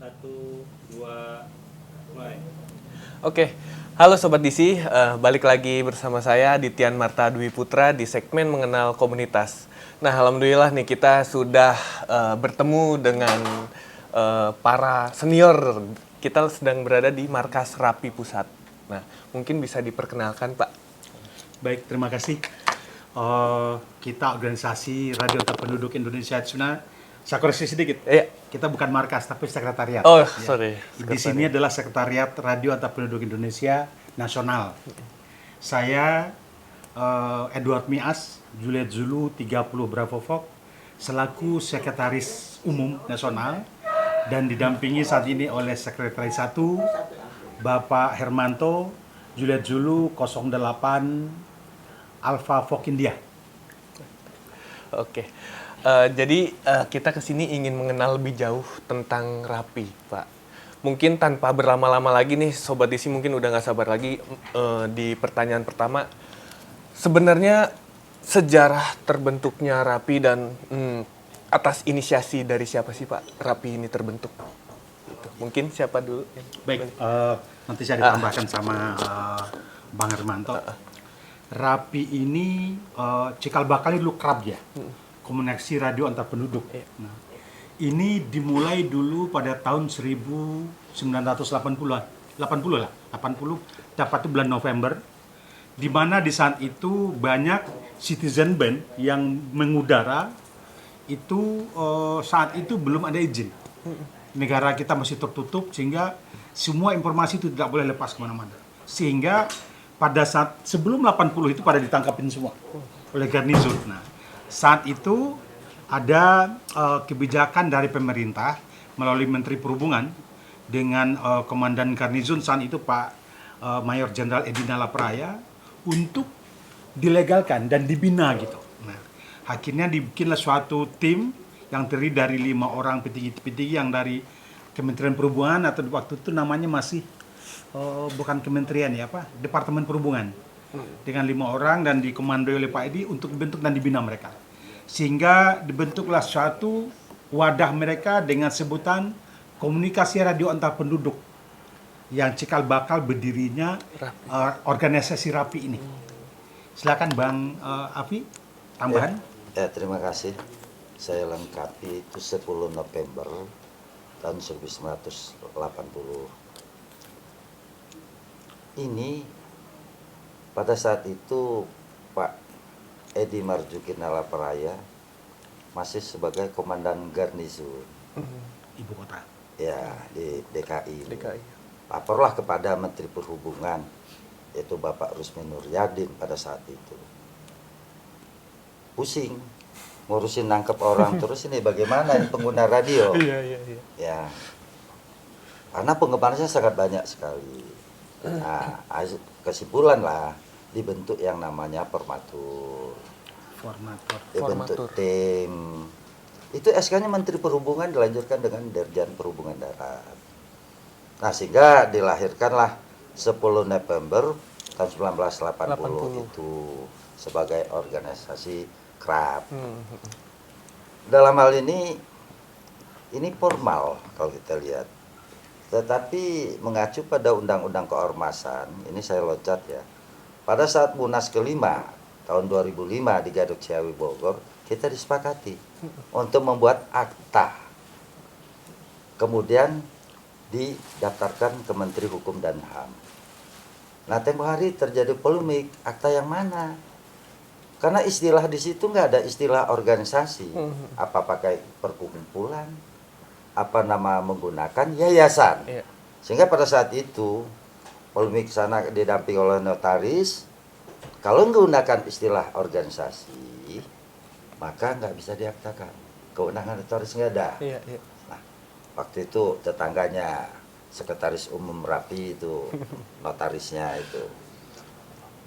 Satu, dua, mulai. Oke, halo Sobat DC, balik lagi bersama saya Dityan Marta Dwi Putra di segmen Mengenal Komunitas. Nah, alhamdulillah nih kita sudah bertemu dengan para senior. Kita sedang berada di Markas Rapi Pusat. Nah, mungkin bisa diperkenalkan Pak. Baik, terima kasih. Kita organisasi Radio Antar Penduduk Indonesia. Sebenarnya saya koreksi sedikit. Iya. Kita bukan markas, tapi sekretariat. Oh, Ya. sorry. Di sini adalah Sekretariat Radio Antar Penduduk Indonesia Nasional. Saya Edward Mias, Juliet Zulu 30 Bravo Fox, selaku Sekretaris Umum Nasional dan didampingi saat ini oleh Sekretaris 1 Bapak Hermanto, Juliet Zulu 08 Alpha Fox India. Oke. Jadi kita kesini ingin mengenal lebih jauh tentang Rapi, Pak. Mungkin tanpa berlama-lama lagi nih, Sobat DC mungkin udah nggak sabar lagi di pertanyaan pertama. Sebenarnya sejarah terbentuknya Rapi dan atas inisiasi dari siapa sih Pak Rapi ini terbentuk? Gitu. Mungkin siapa dulu? Baik, nanti saya ditambahkan sama Bang Hermanto. Rapi ini cikal bakalnya dulu KRAP ya. Komunikasi Radio Antar Penduduk. Nah, ini dimulai dulu pada tahun 1980-an. 80 tepat itu bulan November, di mana di saat itu banyak citizen band yang mengudara itu saat itu belum ada izin. Negara kita masih tertutup sehingga semua informasi itu tidak boleh lepas kemana-mana. Sehingga pada saat sebelum 80 itu pada ditangkapin semua oleh garnizon. Nah, saat itu ada kebijakan dari pemerintah melalui Menteri Perhubungan dengan Komandan Garnizon saat itu Pak Mayor Jenderal Edi Nalapraya untuk dilegalkan dan dibina gitu. Nah, akhirnya dibikinlah suatu tim yang terdiri dari 5 orang petinggi-petinggi yang dari Kementerian Perhubungan atau waktu itu namanya masih bukan kementerian ya Pak, Departemen Perhubungan. Dengan 5 orang dan dikomandoi oleh Pak Edi untuk dibentuk dan dibina mereka. Sehingga dibentuklah suatu wadah mereka dengan sebutan Komunikasi Radio Antar Penduduk yang cikal bakal berdirinya organisasi Rapi ini. Silakan Bang Afi, tambahan. Ya, terima kasih. Saya lengkapi itu 10 November tahun 1980. Ini pada saat itu Pak Edi Marzuki Nalapraya masih sebagai komandan garnizon Ibu kota. ya di DKI. DKI. Laporlah kepada Menteri Perhubungan yaitu Bapak Rusmi Nuryadin pada saat itu. Pusing ngurusin nangkep orang terus ini bagaimana ini pengguna radio. Iya. Ya. Karena penggemarnya sangat banyak sekali. Nah, kesimpulan lah dibentuk yang namanya formatur. Dibentuk Formatur. tim. Itu SK-nya Menteri Perhubungan dilanjutkan dengan Dirjen Perhubungan Darat. Nah, sehingga dilahirkanlah 10 November tahun 1980 itu sebagai organisasi KRAP. Dalam hal ini formal kalau kita lihat. Tetapi mengacu pada Undang-Undang Keormasan, ini saya loncat ya. Pada saat Munas kelima tahun 2005 di Gadok Ciawi Bogor, kita disepakati untuk membuat akta. Kemudian didaftarkan ke Menteri Hukum dan HAM. Nah, tempo hari terjadi polemik, akta yang mana? Karena istilah di situ nggak ada istilah organisasi. Apa pakai perkumpulan? Apa nama menggunakan yayasan? Iya. Sehingga pada saat itu polemik sana didampingi oleh notaris. Kalau menggunakan istilah organisasi, maka nggak bisa diaktakan. Kewenangan notaris nggak ada. Iya. Nah, waktu itu tetangganya Sekretaris Umum Rapi itu, notarisnya itu.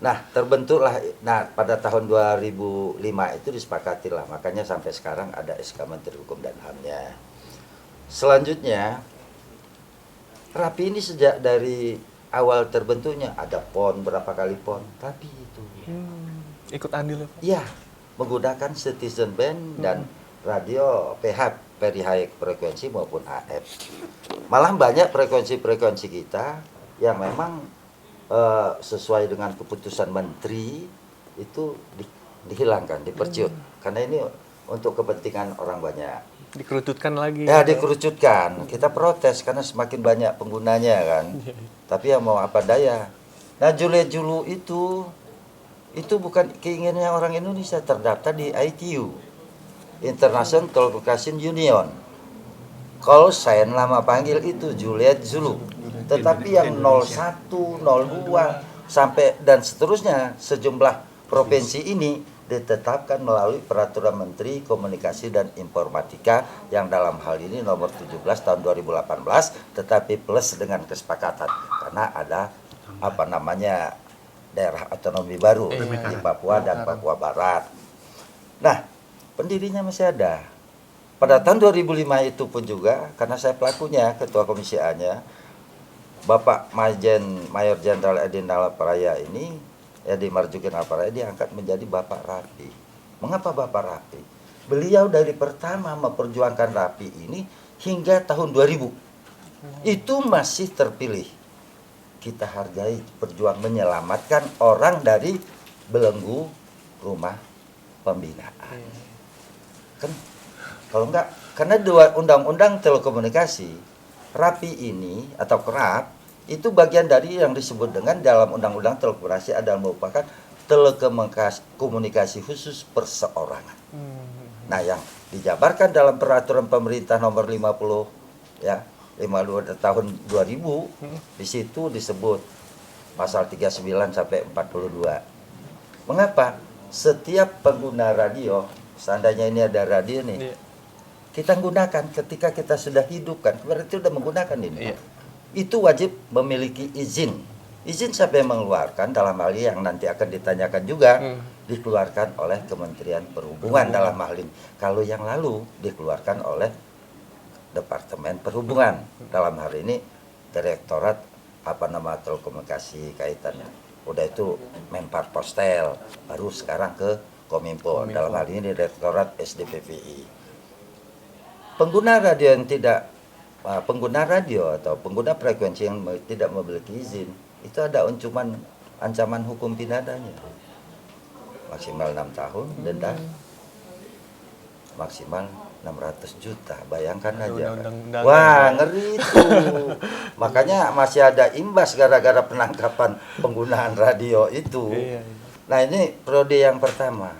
Nah, terbentuklah. Nah, pada tahun 2005 itu disepakatilah. Makanya sampai sekarang ada SK Menteri Hukum dan HAM-nya. Selanjutnya, Rapi ini sejak dari awal terbentuknya ada PON, berapa kali PON, Rapi itu. Ikut andil ya Pak? Ya, menggunakan citizen band dan radio PH very high frekuensi maupun AM. Malah banyak frekuensi-frekuensi kita yang memang sesuai dengan keputusan menteri itu dihilangkan, dipercut. Karena ini untuk kepentingan orang banyak. Dikerucutkan lagi. Ya, dikerucutkan. Kita protes karena semakin banyak penggunanya kan. Tapi ya mau apa daya. Nah, Jule-Julu itu bukan keinginannya orang Indonesia, terdaftar di ITU, International Telecommunication Union. Call sign nama panggil itu Juliet Zulu. Tetapi yang 01, 02 sampai dan seterusnya sejumlah provinsi ini ditetapkan melalui Peraturan Menteri Komunikasi dan Informatika yang dalam hal ini nomor 17 tahun 2018, tetapi plus dengan kesepakatan karena ada daerah otonomi baru di Papua dan Papua Barat. Nah, pendirinya masih ada. Pada tahun 2005 itu pun juga, karena saya pelakunya, ketua komisi A-nya, Bapak Mayor Jenderal Edi Nalapraya ini, Edi Marjuki Nalapraya diangkat menjadi Bapak Rapi. Mengapa Bapak Rapi? Beliau dari pertama memperjuangkan Rapi ini hingga tahun 2000. Itu masih terpilih. Kita hargai perjuangan menyelamatkan orang dari belenggu rumah pembinaan. Kan kalau enggak, karena dua undang-undang telekomunikasi, Rapi ini atau KRAP itu bagian dari yang disebut dengan dalam undang-undang telekomunikasi adalah merupakan telekomunikasi khusus perseorangan. Nah, yang dijabarkan dalam peraturan pemerintah nomor 50 ya, 52 tahun 2000, di situ disebut pasal 39 sampai 42. Mengapa? Setiap pengguna radio, seandainya ini ada radio nih, kita gunakan ketika kita sudah hidupkan, berarti sudah menggunakan ini. Itu wajib memiliki izin. Izin siapa yang mengeluarkan dalam hal ini yang nanti akan ditanyakan juga, dikeluarkan oleh Kementerian Perhubungan dalam hal ini. Kalau yang lalu dikeluarkan oleh Departemen Perhubungan, dalam hal ini Direktorat Telekomunikasi kaitannya. Udah itu Menpar Postel, baru sekarang ke Kominfo. Dalam hal ini Direktorat SDPVI. Pengguna radio yang tidak pengguna radio atau pengguna frekuensi yang tidak memiliki izin itu ada ancaman hukum pidananya maksimal 6 tahun, denda maksimal 600 juta. Bayangkan aja. Wah, ngeri itu. Makanya masih ada imbas gara-gara penangkapan penggunaan radio itu. Nah, ini periode yang pertama.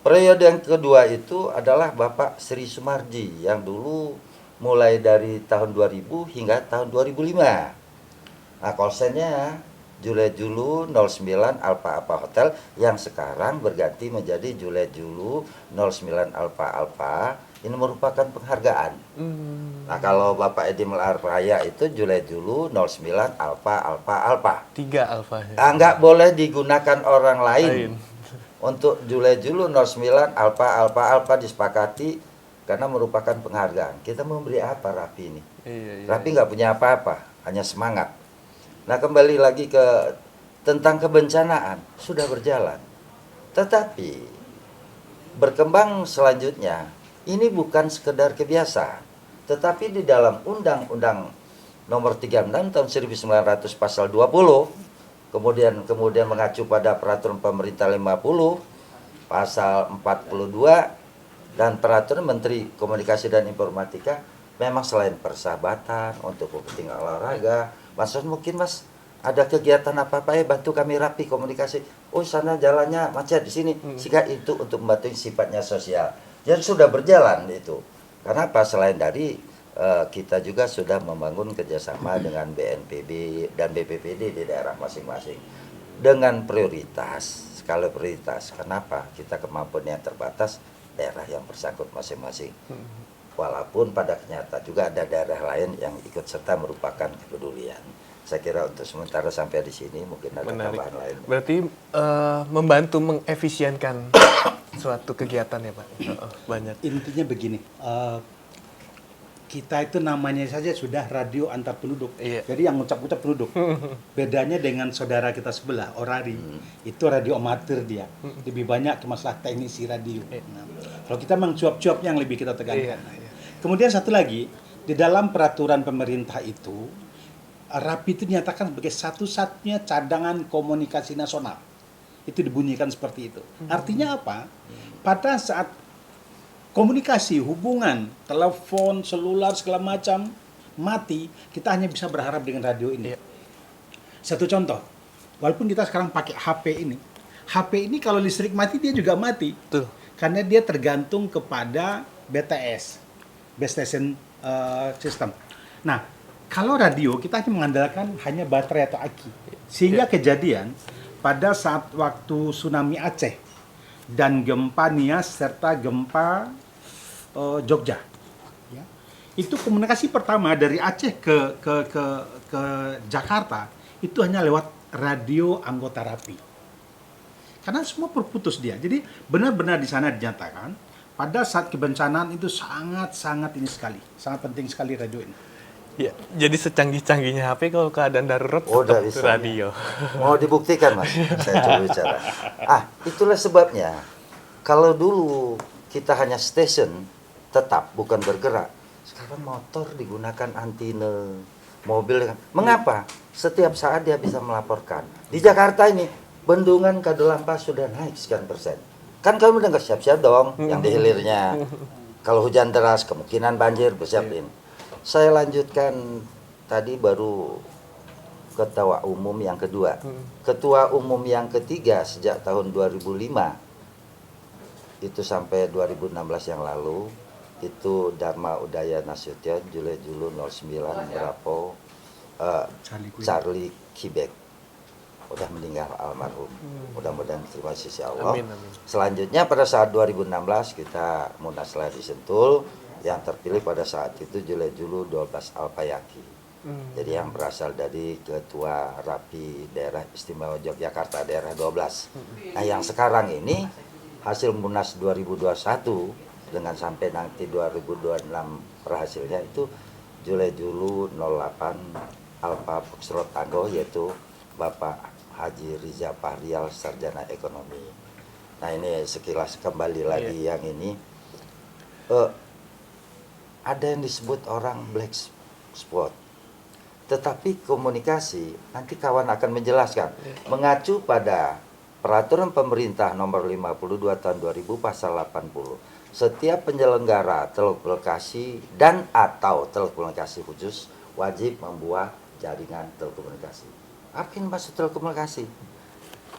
Periode yang kedua itu adalah Bapak Sri Sumarji yang dulu mulai dari tahun 2000 hingga tahun 2005. Nah, call-sign-nya Juliet Julu 09 Alpha Alpha Hotel yang sekarang berganti menjadi Juliet Julu 09 Alpha Alpha. Ini merupakan penghargaan. Nah, kalau Bapak Edi Nalapraya itu Juliet Julu 09 Alpha Alpha Alpha. 3 alfa. Enggak boleh digunakan orang lain. Untuk Juliet Julu 09 Alpha Alpha Alpha disepakati karena merupakan penghargaan. Kita memberi apa Rapi ini? Rapi nggak punya apa-apa, hanya semangat. Nah, kembali lagi ke tentang kebencanaan, sudah berjalan. Tetapi berkembang selanjutnya, ini bukan sekedar kebiasaan, tetapi di dalam Undang-Undang Nomor 36 tahun 1900 pasal 20, kemudian mengacu pada Peraturan Pemerintah 50 pasal 42 dan Peraturan Menteri Komunikasi dan Informatika, memang selain persahabatan untuk kepentingan olahraga, mungkin Mas ada kegiatan apa-apa ya bantu kami Rapi komunikasi. Oh, sana jalannya macet di sini. Sehingga itu untuk membantu sifatnya sosial. Jadi sudah berjalan itu. Karena apa? Selain dari kita juga sudah membangun kerjasama dengan BNPB dan BPPD di daerah masing-masing dengan prioritas, skala prioritas. Kenapa? Kita kemampuannya terbatas, daerah yang bersangkut masing-masing. Walaupun pada kenyataan juga ada daerah lain yang ikut serta merupakan kepedulian. Saya kira untuk sementara sampai di sini mungkin ada tambahan lain. Berarti membantu mengefisienkan suatu kegiatan ya Pak? Banyak. Intinya begini, kita itu namanya saja sudah radio antar penduduk. Jadi yang ngucap-ngucap penduduk. Bedanya dengan saudara kita sebelah, Orari. Itu radio amatir dia. Lebih banyak ke masalah teknisi radio. Nah, kalau kita memang cuap-cuap yang lebih kita tekankan. Kemudian satu lagi, di dalam peraturan pemerintah itu, RAPI itu dinyatakan sebagai satu-satunya cadangan komunikasi nasional. Itu dibunyikan seperti itu. Artinya apa? Pada saat komunikasi, hubungan, telepon, selular, segala macam mati, kita hanya bisa berharap dengan radio ini. Satu contoh, walaupun kita sekarang pakai HP ini kalau listrik mati dia juga mati. Betul. Karena dia tergantung kepada BTS, base station system. Nah, kalau radio kita hanya mengandalkan hanya baterai atau aki. Sehingga kejadian pada saat waktu tsunami Aceh dan gempa Nias serta gempa Jogja, ya, itu komunikasi pertama dari Aceh ke Jakarta itu hanya lewat radio anggota RAPI. Karena semua terputus dia. Jadi benar-benar di sana dinyatakan pada saat kebencanaan itu sangat ini sekali, sangat penting sekali radio ini. Ya, jadi secanggih-canggihnya HP kalau keadaan darurat Udah tetap bisa. radio. Mau dibuktikan Mas? Saya coba bicara. Itulah sebabnya kalau dulu kita hanya station tetap bukan bergerak. Sekarang motor digunakan antine, mobil. Mengapa? Setiap saat dia bisa melaporkan. Di Jakarta ini bendungan Kadalampa sudah naik sekian persen. Kan kamu udah nggak siap-siap dong yang di hilirnya. Kalau hujan deras kemungkinan banjir bersiapin. Saya lanjutkan tadi baru ketua umum yang kedua. Ketua umum yang ketiga sejak tahun 2005 itu sampai 2016 yang lalu itu Dharma Udaya Nasution Juli 09 Brapo Charlie Kibek udah meninggal almarhum. Mudah-mudahan terima sisi Allah. Amin, amin. Selanjutnya pada saat 2016 kita Munaslah di Sentul yang terpilih pada saat itu Juli 12 Alpayaki. Jadi yang berasal dari Ketua RAPI Daerah Istimewa Yogyakarta daerah 12. Nah, yang sekarang ini hasil Munas 2021 dengan sampai nanti 2026 perhasilnya itu Juli 08 Alpa Foxtrot Tango yaitu Bapak Haji Riza Fahrial Sarjana Ekonomi. Nah ini sekilas kembali lagi yang ini ada yang disebut orang black spot. Tetapi komunikasi nanti kawan akan menjelaskan mengacu pada peraturan pemerintah nomor 52 tahun 2000 pasal 80. Setiap penyelenggara telekomunikasi dan atau telekomunikasi khusus wajib membuat jaringan telekomunikasi. Apa yang maksud telekomunikasi?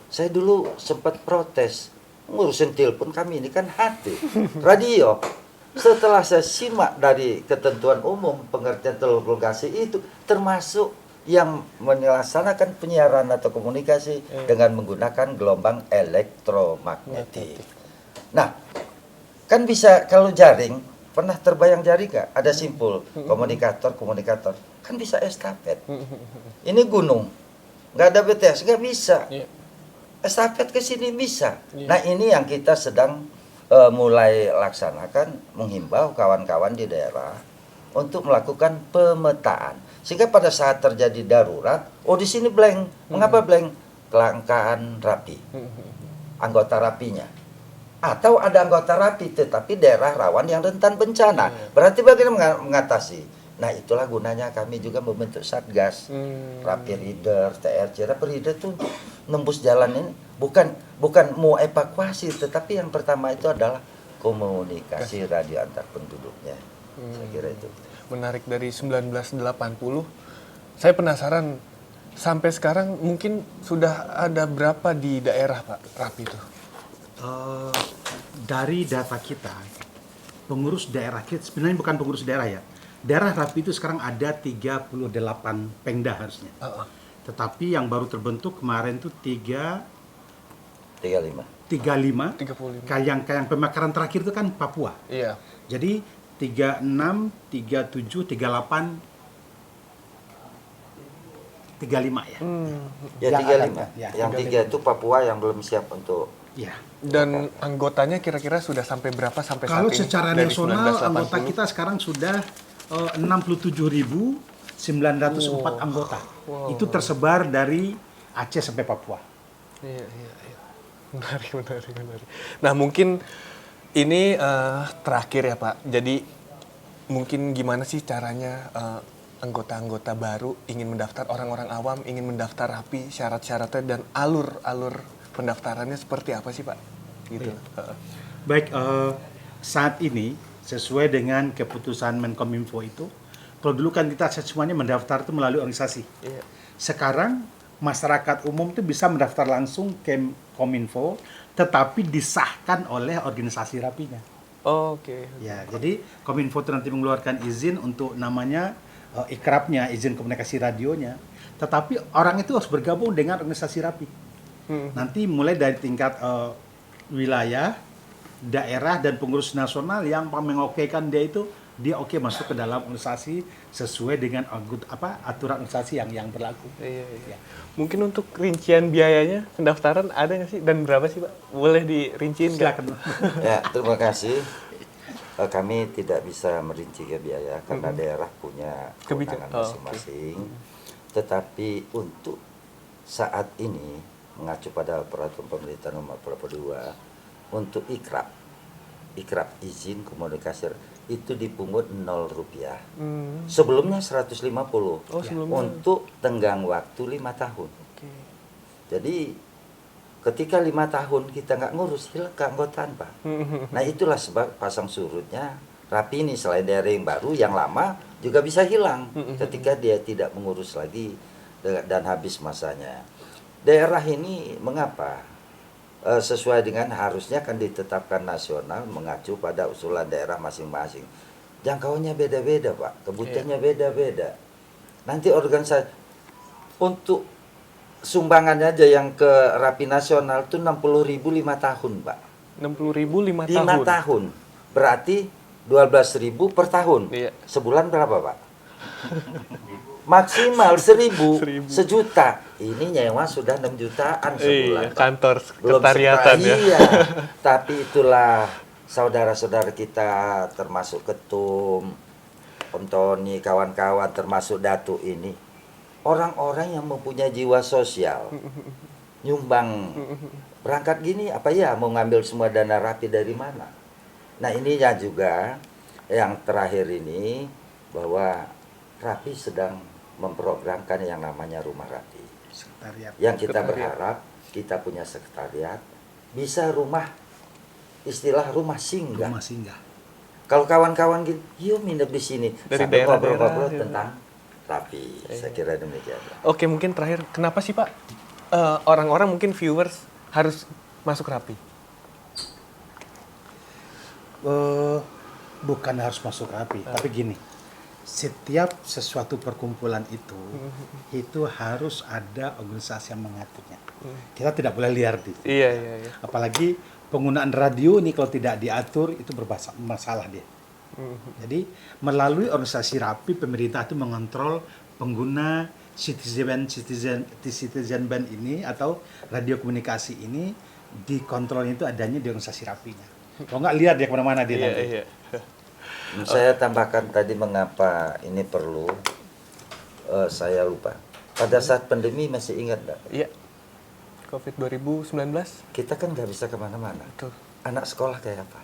Saya dulu sempat protes ngurusin telepon kami ini kan hati radio. Setelah saya simak dari ketentuan umum pengertian telekomunikasi itu termasuk yang melaksanakan penyiaran atau komunikasi dengan menggunakan gelombang elektromagnetik. Nah, kan bisa kalau jaring pernah terbayang jaring nggak? Ada simpul komunikator kan bisa estafet. Ini gunung. Nggak ada BTS, nggak bisa. Estafet ke sini bisa. Nah ini yang kita sedang mulai laksanakan, menghimbau kawan-kawan di daerah untuk melakukan pemetaan. Sehingga pada saat terjadi darurat, di sini blank. Mengapa blank? Kelangkaan RAPI. Anggota RAPI-nya. Atau ada anggota RAPI tetapi daerah rawan yang rentan bencana. Berarti bagaimana mengatasi? Nah itulah gunanya kami juga membentuk Satgas RAPI Reader, TRC. RAPI Reader itu untuk nembus jalan ini bukan mau evakuasi, tetapi yang pertama itu adalah komunikasi radio antar penduduknya. Saya kira itu. Menarik dari 1980. Saya penasaran sampai sekarang mungkin sudah ada berapa di daerah Pak RAPI itu? Dari data kita, pengurus daerah kita sebenarnya bukan pengurus daerah ya. Daerah RAPI itu sekarang ada 38 Pengda harusnya. Tetapi yang baru terbentuk kemarin itu 35. 35. Yang pemekaran terakhir itu kan Papua. Iya. Jadi 36, 37, 38, 35 ya. Ya Yang 35. ya, Yang 3 itu Papua yang belum siap untuk. Ya. Dan anggotanya kira-kira sudah sampai berapa sampai Kalau saat ini? secara Dari nasional 1980? anggota kita sekarang sudah 67.904 anggota. Itu tersebar dari Aceh sampai Papua. Iya. Menarik. Nah mungkin ini terakhir ya Pak. Jadi mungkin gimana sih caranya anggota-anggota baru ingin mendaftar, orang-orang awam ingin mendaftar Rapi, syarat-syaratnya dan alur-alur pendaftarannya seperti apa sih Pak? Gitu. Baik, saat ini sesuai dengan keputusan Menkominfo itu, kalau dulu kan kita semuanya mendaftar itu melalui organisasi. Iya. Sekarang masyarakat umum itu bisa mendaftar langsung ke Kominfo, tetapi disahkan oleh organisasi Rapinya. Oh, oke. Ya, jadi Kominfo itu nanti mengeluarkan izin untuk namanya ikrapnya, izin komunikasi radionya. Tetapi orang itu harus bergabung dengan organisasi Rapi. Nanti mulai dari tingkat wilayah, daerah dan pengurus nasional yang mengokekan dia oke masuk ke dalam organisasi sesuai dengan aturan organisasi yang berlaku. Iya, iya. Ya. Mungkin untuk rincian biayanya pendaftaran ada nggak sih dan berapa sih Pak? Boleh dirinciin nggak? Silakan. Ya, terima kasih. Kami tidak bisa merinci ke biaya karena daerah punya kewenangan masing-masing. Tetapi untuk saat ini mengacu pada peraturan pemerintah nomor 42 untuk ikrap izin komunikasi itu dipungut 0 rupiah. Sebelumnya 150 sebelumnya. untuk tenggang waktu 5 tahun. Oke. Jadi ketika 5 tahun kita nggak ngurus, hilang keanggotaan Pak. Nah itulah sebab pasang surutnya Rapi ini selain daerah yang baru, yang lama juga bisa hilang ketika dia tidak mengurus lagi dan habis masanya. Daerah ini mengapa? Sesuai dengan harusnya kan ditetapkan nasional mengacu pada usulan daerah masing-masing. Jangkauannya beda-beda Pak, kebutuhannya beda-beda. Nanti organisasi untuk sumbangannya aja yang ke Rapi Nasional itu 60.000 5 tahun Pak. 60.000 5 tahun. 5 tahun. Berarti 12.000 per tahun. Iya. Sebulan berapa Pak? Maksimal 1.000, sejuta. Ini nyewa sudah 6 jutaan sebulan. Iya, kantor Belum sekretariatan ya. Iya, tapi itulah saudara-saudara kita termasuk Ketum, Om Tony, kawan-kawan termasuk Datu ini. Orang-orang yang mempunyai jiwa sosial. Nyumbang. Berangkat gini apa ya mau ngambil semua dana Rapi dari mana? Nah ininya juga yang terakhir ini bahwa Rapi sedang memprogramkan yang namanya Rumah Rapi. Sekretariat. Yang kita Sekretariat. berharap kita punya sekretariat bisa istilah rumah singgah. Rumah singgah. Kalau kawan-kawan gitu, yuk nginep di sini. Dari Sampai daerah-daerah, ngobrol-ngobrol ya. tentang Rapi. Saya kira demikian. Oke, mungkin terakhir, kenapa sih Pak orang-orang mungkin viewers harus masuk Rapi? Bukan harus masuk Rapi, tapi gini. Setiap sesuatu perkumpulan itu harus ada organisasi yang mengaturnya. Kita tidak boleh liar di. Iya, iya, iya. Apalagi penggunaan radio ini kalau tidak diatur itu bermasalah dia. Jadi melalui organisasi Rapi pemerintah itu mengontrol pengguna citizen band ini atau radio komunikasi ini dikontrolnya itu adanya di organisasi Rapinya. Kalau nggak liar dia kemana-mana dia Iya, nanti. iya. Saya tambahkan tadi mengapa ini perlu, saya lupa. Pada saat pandemi masih ingat nggak? Iya. COVID 2019. Kita kan nggak bisa kemana-mana. Betul. Anak sekolah kayak apa?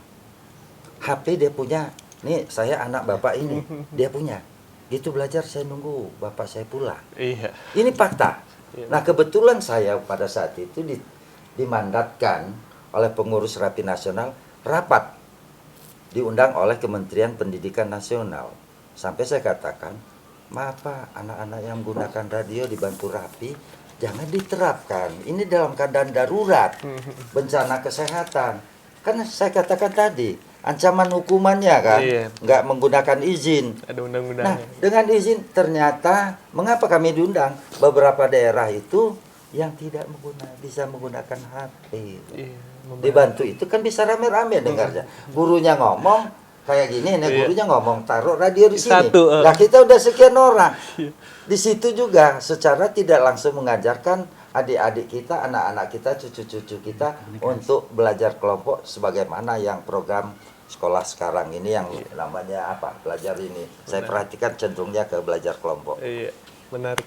HP dia punya. Nih saya anak bapak ini, dia punya. Gitu belajar saya nunggu bapak saya pulang. Iya. Ini fakta. Iya. Nah kebetulan saya pada saat itu dimandatkan oleh pengurus Rapi Nasional rapat. Diundang oleh Kementerian Pendidikan Nasional. Sampai saya katakan, maaf Pak, anak-anak yang menggunakan radio dibantu Rapi, jangan diterapkan. Ini dalam keadaan darurat, bencana kesehatan. Kan saya katakan tadi, ancaman hukumannya kan, Iya. nggak menggunakan izin. Ada Nah, undang-undangnya. dengan izin ternyata, mengapa kami diundang? Beberapa daerah itu yang tidak bisa menggunakan HP. Iya. Dibantu itu kan bisa rame-rame dengarnya. Gurunya ngomong kayak gini, nih Iya. gurunya ngomong taruh radio di sini. Satu, Lah kita udah sekian orang. Di situ juga secara tidak langsung mengajarkan adik-adik kita, anak-anak kita, cucu-cucu kita untuk belajar kelompok sebagaimana yang program sekolah sekarang ini yang namanya apa? Belajar ini. Saya perhatikan cenderungnya ke belajar kelompok. Iya, menarik.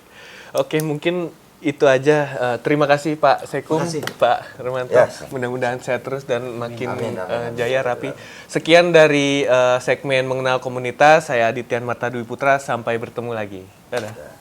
Oke, mungkin itu aja. Terima kasih Pak Sekum, Terima kasih. Pak Romanto. Ya. Mudah-mudahan sehat terus dan makin Amin, amin. jaya rapi. Sekian dari segmen Mengenal Komunitas. Saya Adityan Marta Dwi Putra. Sampai bertemu lagi. Dadah.